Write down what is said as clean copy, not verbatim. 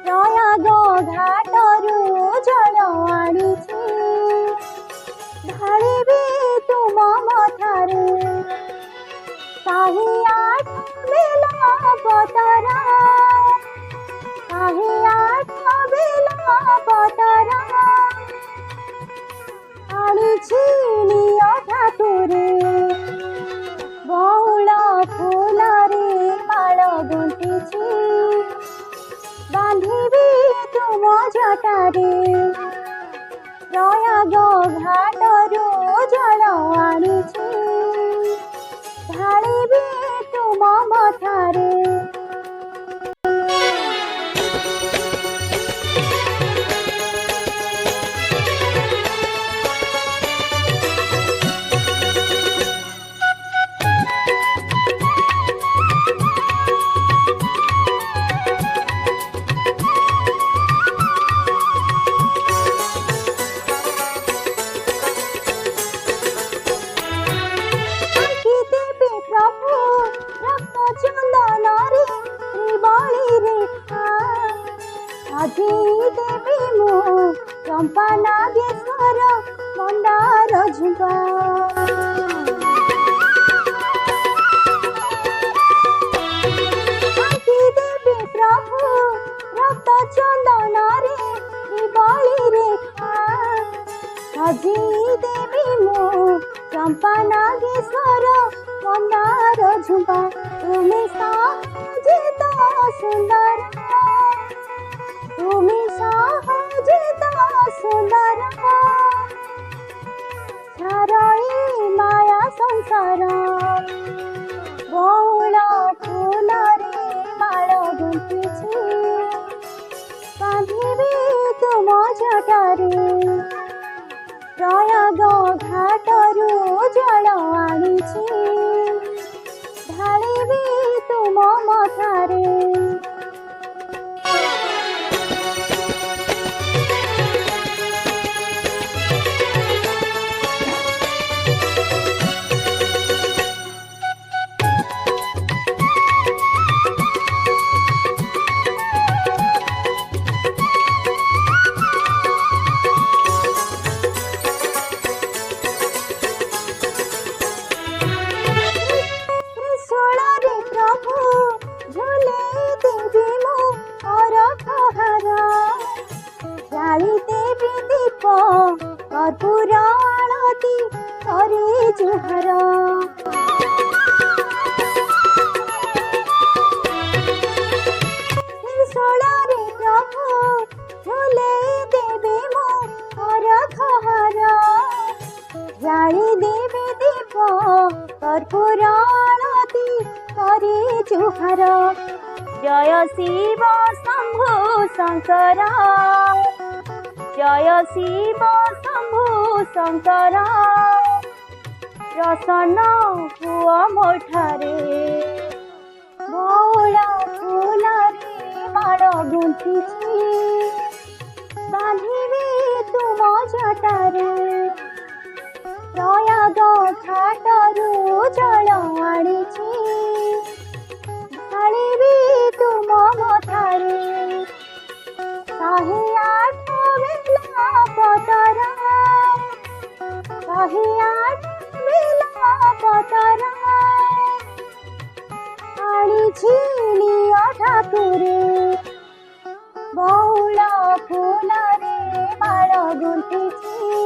प्रयाग घाटरू जल आनिछि ढाळिबी तुम मथारे काही आठ बेला पतरा काही आठ बेला पतरा आनिछि निय ठाकुरे बहुल फूलरे माळ गुंथिछि बांधिबी तुम जटारे प्रयाग घाटरू जल आनिछि ढाळिबी तुम मथारे আজি দেবী মো চম্পা নাগেশ্বর মন্দার ঝুঁকা আজি দেবী প্রভু রক্ত চন্দন রে বলি রেখা আজি দেবী মো চম্পা নাগেশ্বর মন্দার ঝুঁকা তুমি সাজে তো সুন্দর তুমি সহজে তো সুন্দর ছাড়াই মায়া সংসার বহুল ফুলরে মাଳ গুন্থিছি বাঁধিবি তুম জটারে প্রয়াগ ঘাটରୁ জଳ ଆଣିଛି ଢାଳିବି ତୁମ ମଥାରେ कर्पूर आळती करे जुहर त्रिशूलरे प्रभु झुले देवे मो हरखहार जाळी देवे दीप कर्पूर आळती करे जुहर जय शिव शंभु शंकर जय शिव शंभु शंकर प्रसन्न हुआ मोठारे बहुल फूलरे माळ गुंथिछि बांधिबी तुम जटारे प्रयाग घाटरू जल आनिछि ढाळिबी तुम मथारे काही आठ बेला पतरा काही आठ बेला पतरा आनिछि निय ठाकुरे बहुल फूलरे माळ गुंथिछि